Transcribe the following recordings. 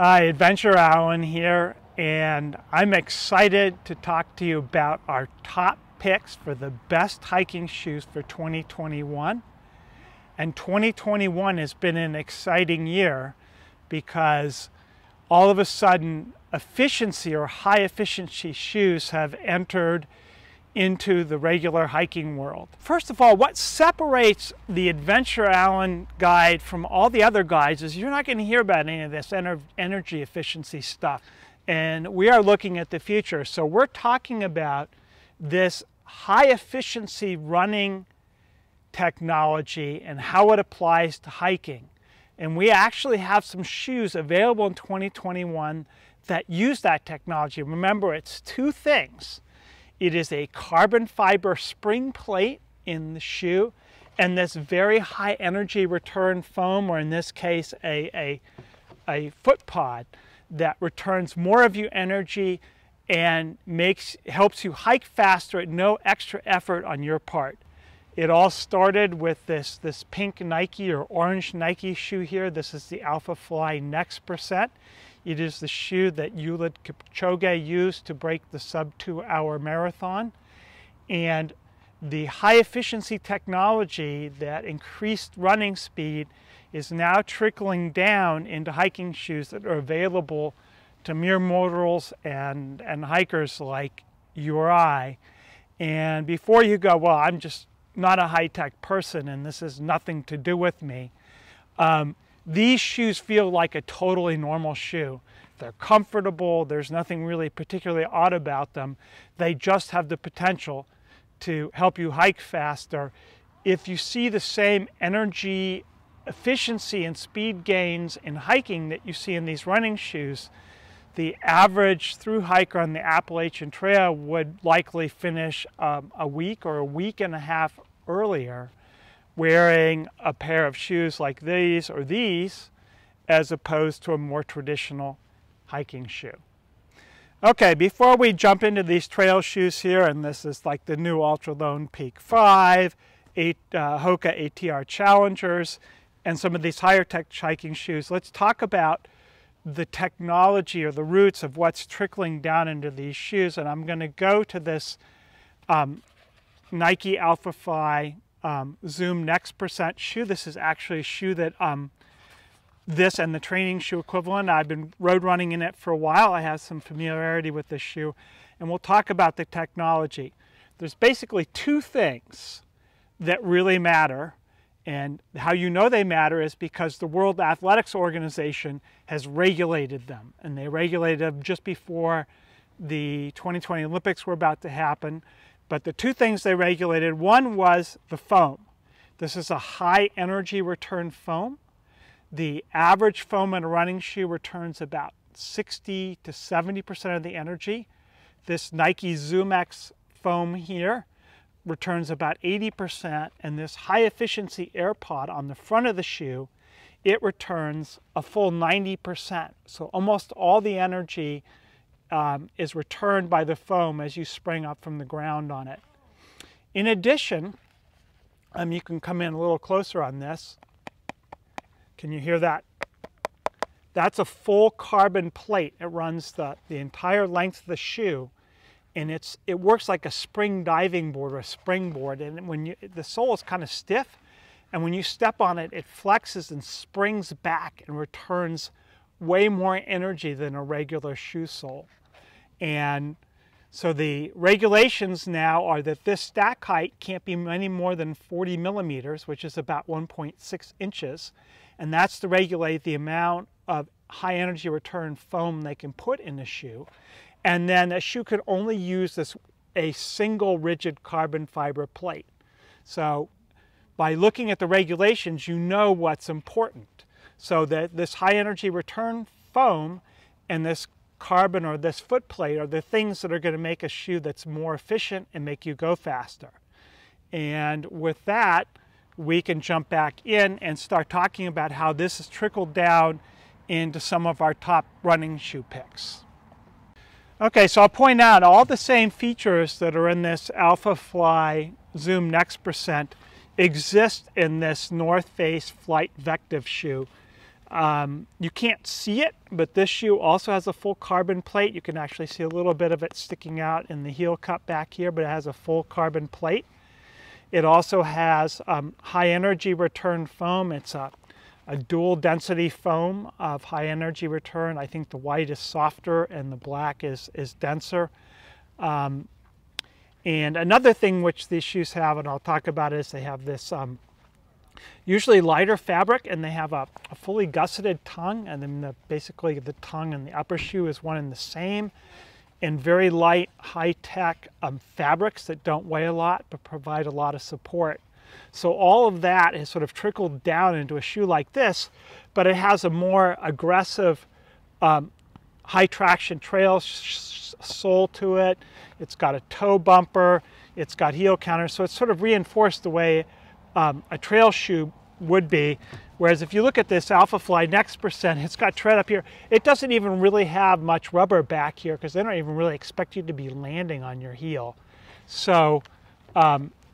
Hi, Adventure Alan here, and I'm excited to talk to you about our top picks for the best hiking shoes for 2021. And 2021 has been an exciting year because all of a sudden efficiency or high efficiency shoes have entered into the regular hiking world. First of all, what separates the Adventure Alan guide from all the other guides is you're not going to hear about any of this energy efficiency stuff. And we are looking at the future. So we're talking about this high efficiency running technology and how it applies to hiking. And we actually have some shoes available in 2021 that use that technology. Remember, it's two things. It is a carbon fiber spring plate in the shoe and this very high energy return foam, or in this case a foot pod that returns more of your energy and helps you hike faster at no extra effort on your part. It all started with this pink Nike or orange Nike shoe here. This is the Alpha Fly Next Percent. It is the shoe that Eliud Kipchoge used to break the sub-2-hour marathon. And the high efficiency technology that increased running speed is now trickling down into hiking shoes that are available to mere mortals and hikers like you or I. And before you go, well, I'm just not a high-tech person and this has nothing to do with me. These shoes feel like a totally normal shoe. They're comfortable. There's nothing really particularly odd about them. They just have the potential to help you hike faster. If you see the same energy, efficiency, and speed gains in hiking that you see in these running shoes, the average through hiker on the Appalachian Trail would likely finish a week or a week and a half earlier wearing a pair of shoes like these or these as opposed to a more traditional hiking shoe. Okay, before we jump into these trail shoes here, and this is like the new Ultra Lone Peak 5, Hoka ATR Challengers, and some of these higher tech hiking shoes, let's talk about the technology or the roots of what's trickling down into these shoes. And I'm going to go to this Nike Alpha Fly Zoom Next Percent shoe. This is actually a shoe that this and the training shoe equivalent. I've been road running in it for a while. I have some familiarity with this shoe, and we'll talk about the technology. There's basically two things that really matter, and how you know they matter is because the World Athletics Organization has regulated them, and they regulated them just before the 2020 Olympics were about to happen. But the two things they regulated, one was the foam. This is a high energy return foam. The average foam in a running shoe returns about 60 to 70% of the energy. This Nike Zoom X foam here returns about 80%, and this high efficiency air pod on the front of the shoe, it returns a full 90%. So almost all the energy is returned by the foam as you spring up from the ground on it. In addition, you can come in a little closer on this. Can you hear that? That's a full carbon plate. It runs the entire length of the shoe, and it works like a spring diving board or a springboard. And when the sole is kind of stiff, and when you step on it, it flexes and springs back and returns way more energy than a regular shoe sole. And so the regulations now are that this stack height can't be any more than 40 millimeters, which is about 1.6 inches. And that's to regulate the amount of high energy return foam they can put in a shoe. And then a shoe can only use a single rigid carbon fiber plate. So by looking at the regulations, you know what's important. So that this high energy return foam and this carbon or this foot plate are the things that are going to make a shoe that's more efficient and make you go faster. And with that, we can jump back in and start talking about how this has trickled down into some of our top running shoe picks. Okay, so I'll point out all the same features that are in this Alpha Fly Zoom Next Percent exist in this North Face Flight Vective shoe. you can't see it, but this shoe also has a full carbon plate. You can actually see a little bit of it sticking out in the heel cup back here, but it has a full carbon plate. It also has high energy return foam. It's a dual density foam of high energy return. I think the white is softer and the black is denser. And another thing which these shoes have, and I'll talk about, is they have this usually lighter fabric, and they have a fully gusseted tongue, and then basically the tongue and the upper shoe is one and the same, and very light high-tech fabrics that don't weigh a lot but provide a lot of support. So all of that has sort of trickled down into a shoe like this, but it has a more aggressive high traction trail sole to it. It's got a toe bumper, it's got heel counters, so it's sort of reinforced the way a trail shoe would be. Whereas if you look at this Alphafly Next Percent, it's got tread up here. It doesn't even really have much rubber back here because they don't even really expect you to be landing on your heel. So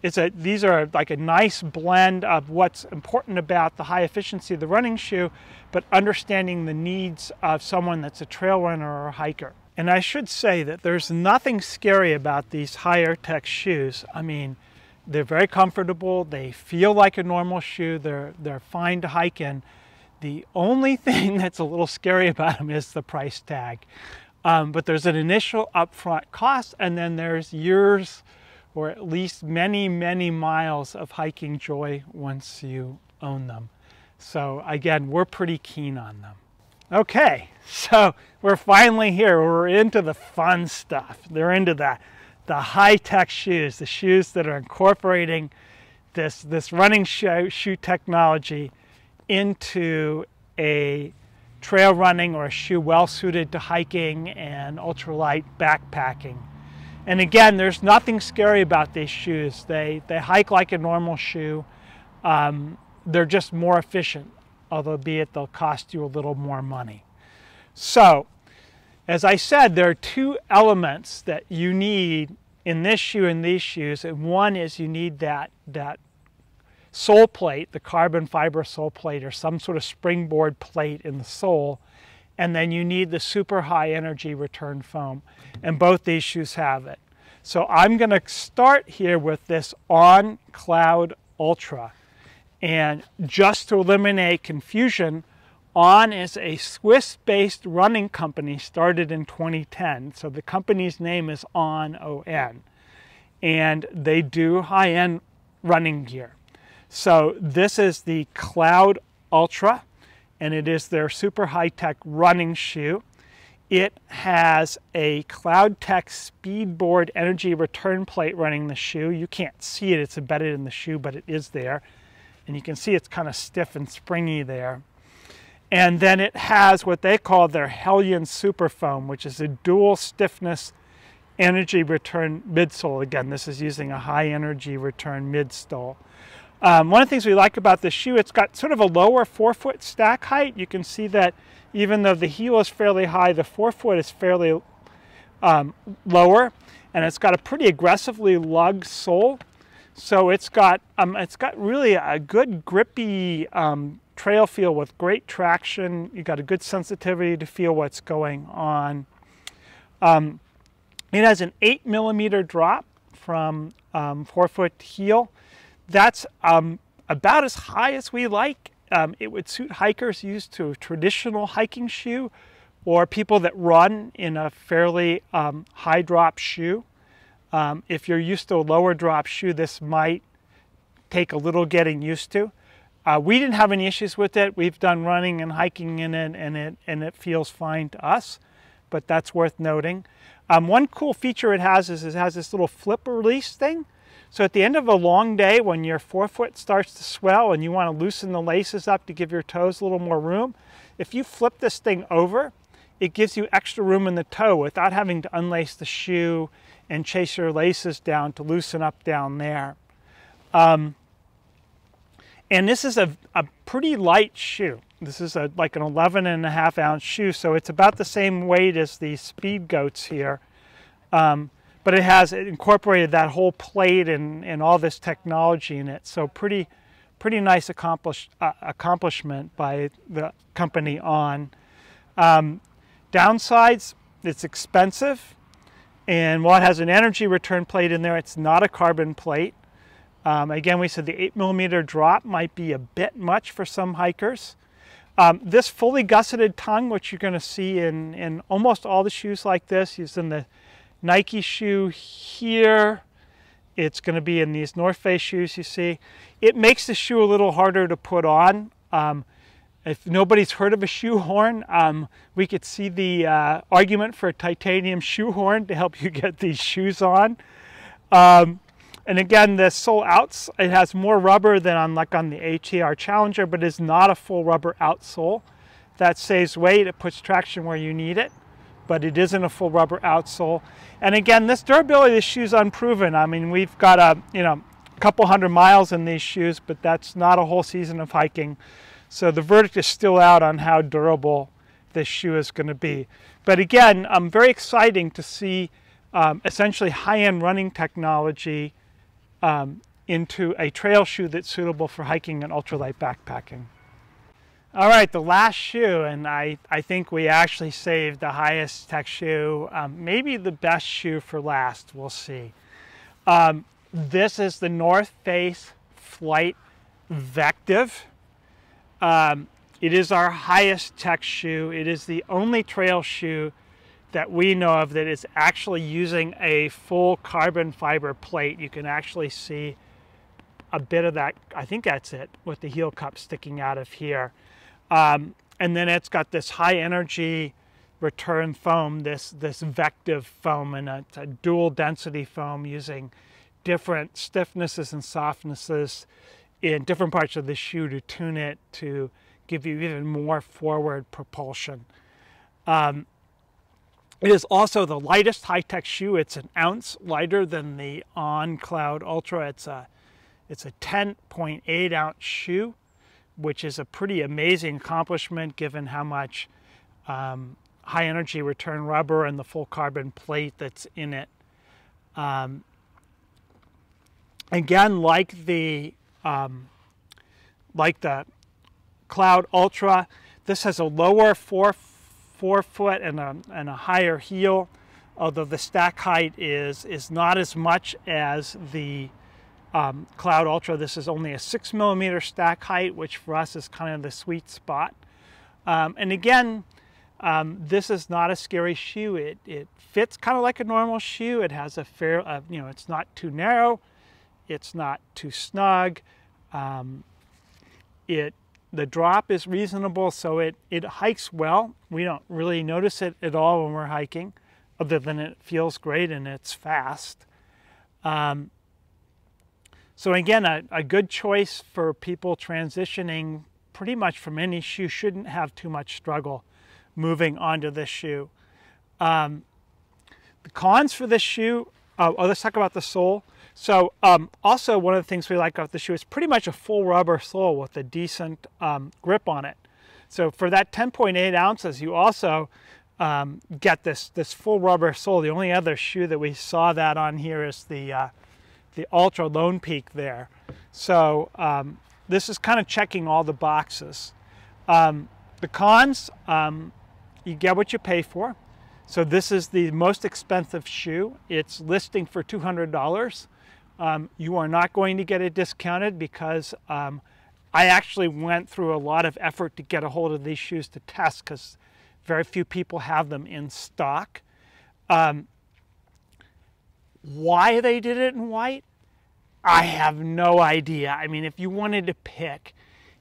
these are like a nice blend of what's important about the high efficiency of the running shoe, but understanding the needs of someone that's a trail runner or a hiker. And I should say that there's nothing scary about these higher tech shoes. I mean, they're very comfortable. They feel like a normal shoe. They're fine to hike in. The only thing that's a little scary about them is the price tag. But there's an initial upfront cost, and then there's years or at least many, many miles of hiking joy once you own them. So again, we're pretty keen on them. Okay, so we're finally here. We're into the fun stuff. They're into the high-tech shoes, the shoes that are incorporating this running shoe technology into a trail running or a shoe well suited to hiking and ultralight backpacking. And again, there's nothing scary about these shoes. They hike like a normal shoe. They're just more efficient, although they'll cost you a little more money. So, as I said, there are two elements that you need in this shoe and these shoes, and one is you need that sole plate, the carbon fiber sole plate, or some sort of springboard plate in the sole, and then you need the super high energy return foam, and both these shoes have it. So I'm going to start here with this On Cloud Ultra, and just to eliminate confusion, On is a Swiss-based running company started in 2010. So the company's name is On, O-N. And they do high-end running gear. So this is the Cloud Ultra, and it is their super high-tech running shoe. It has a Cloud-Tech Speedboard energy return plate running the shoe. You can't see it, it's embedded in the shoe, but it is there. And you can see it's kind of stiff and springy there. And then it has what they call their Hellion Super Foam, which is a dual stiffness energy return midsole. Again, this is using a high energy return midsole. One of the things we like about this shoe, it's got sort of a lower forefoot stack height. You can see that even though the heel is fairly high, the forefoot is fairly lower, and it's got a pretty aggressively lugged sole. So it's got really a good grippy trail feel with great traction. You got a good sensitivity to feel what's going on. It has an 8mm drop from forefoot to heel. That's about as high as we like. It would suit hikers used to a traditional hiking shoe or people that run in a fairly high drop shoe. If you're used to a lower drop shoe, this might take a little getting used to. We didn't have any issues with it. We've done running and hiking in it, and it feels fine to us, but that's worth noting. One cool feature it has is it has this little flip release thing. So at the end of a long day, when your forefoot starts to swell and you want to loosen the laces up to give your toes a little more room, if you flip this thing over, it gives you extra room in the toe without having to unlace the shoe and chase your laces down to loosen up down there. And this is a pretty light shoe. This is like an 11.5-ounce shoe, so it's about the same weight as the Speed Goats here. But it incorporated that whole plate and all this technology in it, so pretty pretty nice accomplishment by the company On. Downsides, it's expensive, and while it has an energy return plate in there, it's not a carbon plate. Again, we said the 8mm drop might be a bit much for some hikers. This fully gusseted tongue, which you're going to see in almost all the shoes like this, is in the Nike shoe here. It's going to be in these North Face shoes you see. It makes the shoe a little harder to put on. If nobody's heard of a shoe horn, we could see the argument for a titanium shoe horn to help you get these shoes on. And again, the sole outs, it has more rubber than on the ATR Challenger, but is not a full rubber outsole. That saves weight, it puts traction where you need it, but it isn't a full rubber outsole. And again, this durability of the shoe is unproven. I mean, we've got a couple hundred miles in these shoes, but that's not a whole season of hiking. So the verdict is still out on how durable this shoe is going to be. But again, very exciting to see essentially high-end running technology into a trail shoe that's suitable for hiking and ultralight backpacking. All right, the last shoe, and I think we actually saved the highest tech shoe, maybe the best shoe for last, we'll see. This is the North Face Flight Vective. It is our highest tech shoe. It is the only trail shoe that we know of that is actually using a full carbon fiber plate. You can actually see a bit of that, I think that's it, with the heel cup sticking out of here. And then it's got this high energy return foam, this Vective foam, and it's a dual density foam using different stiffnesses and softnesses in different parts of the shoe to tune it to give you even more forward propulsion. It is also the lightest high-tech shoe. It's an ounce lighter than the On Cloud Ultra. It's a 10.8 ounce shoe, which is a pretty amazing accomplishment given how much high energy return rubber and the full carbon plate that's in it. Again, like the Cloud Ultra, this has a lower forefoot and a higher heel, although the stack height is not as much as the Cloud Ultra. This is only a 6mm stack height, which for us is kind of the sweet spot. And again, this is not a scary shoe. It fits kind of like a normal shoe. It has a fair, it's not too narrow, it's not too snug. The drop is reasonable, so it hikes well. We don't really notice it at all when we're hiking, other than it feels great and it's fast. So again, a good choice for people transitioning pretty much from any shoe. Shouldn't have too much struggle moving onto this shoe. The cons for this shoe, let's talk about the sole. So also one of the things we like about the shoe is pretty much a full rubber sole with a decent grip on it. So for that 10.8 ounces, you also get this full rubber sole. The only other shoe that we saw that on here is the Ultra Lone Peak there. So this is kind of checking all the boxes. The cons, you get what you pay for. So this is the most expensive shoe. It's listing for $200. You are not going to get it discounted because I actually went through a lot of effort to get a hold of these shoes to test because very few people have them in stock. Why they did it in white, I have no idea. I mean, if you wanted to pick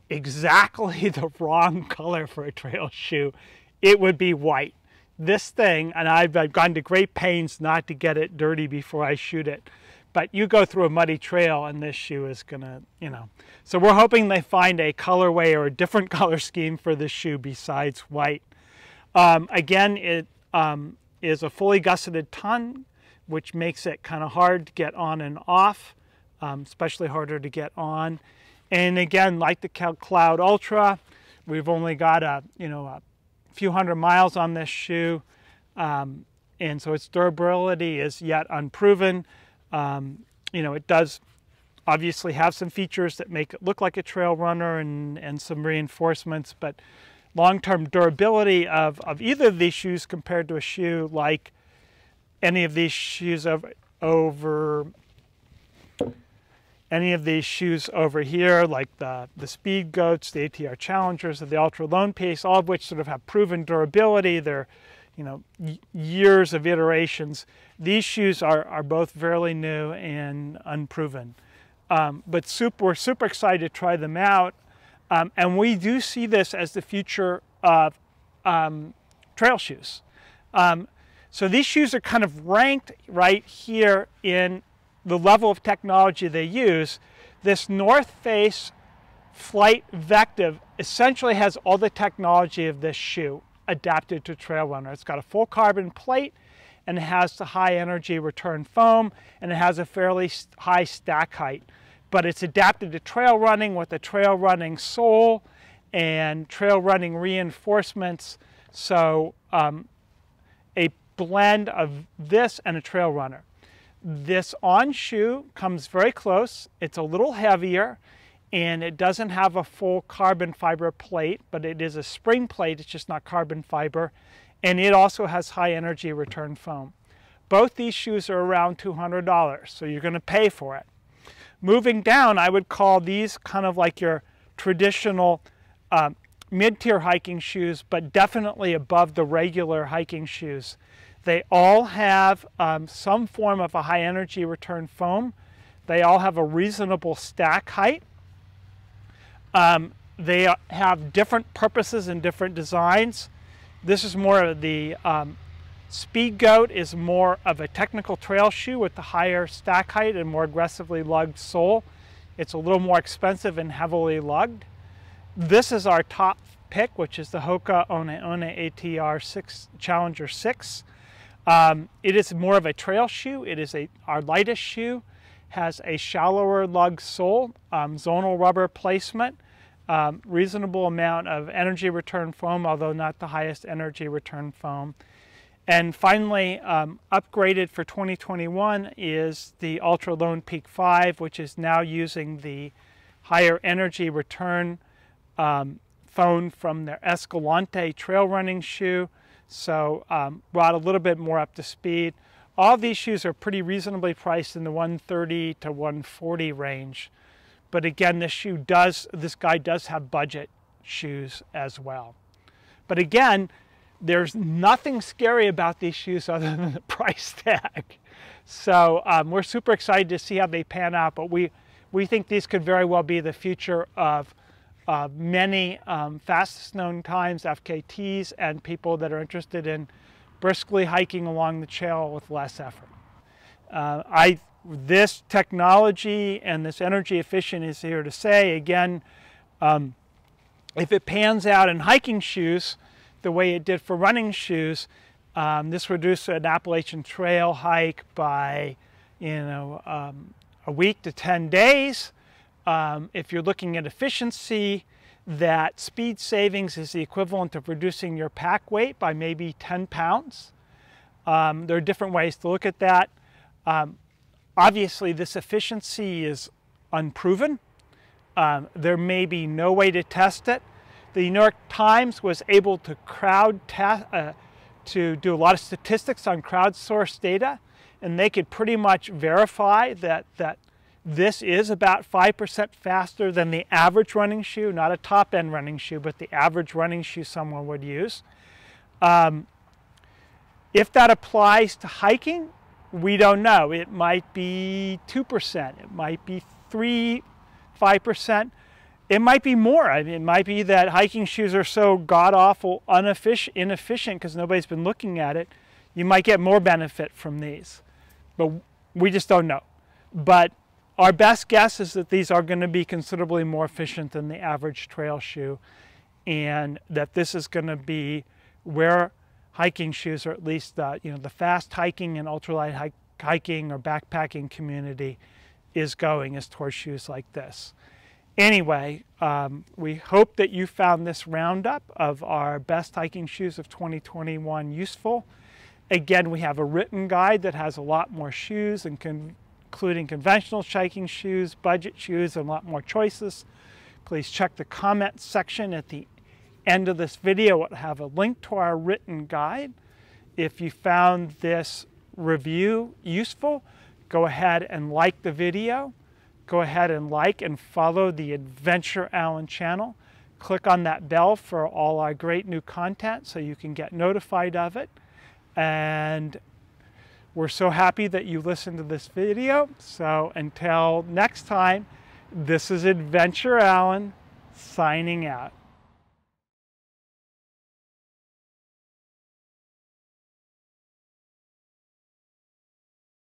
exactly the wrong color for a trail shoe, it would be white. This thing, and I've gone to great pains not to get it dirty before I shoot it, but you go through a muddy trail and this shoe is gonna, So we're hoping they find a colorway or a different color scheme for this shoe besides white. Again, it is a fully gusseted tongue, which makes it kind of hard to get on and off, especially harder to get on. And again, like the Cloud Ultra, we've only got a few hundred miles on this shoe, and so its durability is yet unproven. It does obviously have some features that make it look like a trail runner and some reinforcements, but long-term durability of either of these shoes compared to a shoe like any of these shoes over here, like the Speed Goats, the ATR Challengers, or the Ultra Lone Peaks, all of which sort of have proven durability. They're, years of iterations. These shoes are both fairly new and unproven. But we're super excited to try them out. And we do see this as the future of trail shoes. So these shoes are kind of ranked right here in the level of technology they use. This North Face Flight Vective essentially has all the technology of this shoe adapted to trail runner. It's got a full carbon plate, and it has the high energy return foam, and it has a fairly high stack height. But it's adapted to trail running with a trail running sole and trail running reinforcements. So a blend of this and a trail runner. This on shoe comes very close. It's a little heavier, and it doesn't have a full carbon fiber plate, but it is a spring plate. It's just not carbon fiber. And it also has high energy return foam. Both these shoes are around $200, so you're going to pay for it. Moving down, I would call these kind of like your traditional mid-tier hiking shoes, but definitely above the regular hiking shoes. They all have some form of a high energy return foam. They all have a reasonable stack height. They have different purposes and different designs. This is more of the Speed Goat is more of a technical trail shoe with the higher stack height and more aggressively lugged sole. It's a little more expensive and heavily lugged. This is our top pick, which is the Hoka One ATR Challenger 6. It is more of a trail shoe. It is our lightest shoe, has a shallower lug sole, zonal rubber placement, reasonable amount of energy return foam, although not the highest energy return foam. And finally, upgraded for 2021 is the Ultra Lone Peak 5, which is now using the higher energy return foam from their Escalante trail running shoe. So brought a little bit more up to speed. All of these shoes are pretty reasonably priced in the $130 to $140 range. But again, this guy does have budget shoes as well. But again, there's nothing scary about these shoes other than the price tag. So we're super excited to see how they pan out, but we think these could very well be the future of many fastest known times, FKTs, and people that are interested in briskly hiking along the trail with less effort. This technology and this energy efficient is here to say, again, if it pans out in hiking shoes the way it did for running shoes, this reduced an Appalachian Trail hike by, a week to 10 days. If you're looking at efficiency, that speed savings is the equivalent of reducing your pack weight by maybe 10 pounds. There are different ways to look at that. Obviously, this efficiency is unproven. There may be no way to test it. The New York Times was able to to do a lot of statistics on crowdsourced data, and they could pretty much verify that this is about 5% faster than the average running shoe, not a top-end running shoe, but the average running shoe someone would use. If that applies to hiking, we don't know. It might be 2%, it might be 5%. It might be more. I mean, it might be that hiking shoes are so god-awful inefficient because nobody's been looking at it, you might get more benefit from these. But we just don't know. But our best guess is that these are going to be considerably more efficient than the average trail shoe, and that this is going to be where hiking shoes, or at least the fast hiking and ultralight hiking or backpacking community is going, is towards shoes like this. Anyway, we hope that you found this roundup of our best hiking shoes of 2021 useful. Again, we have a written guide that has a lot more shoes and including conventional hiking shoes, budget shoes, and a lot more choices. Please check the comments section at the end of this video. It'll have a link to our written guide. If you found this review useful, go ahead and like the video. Go ahead and like and follow the Adventure Allen channel. Click on that bell for all our great new content so you can get notified of it. And we're so happy that you listened to this video. So until next time, this is Adventure Allen signing out.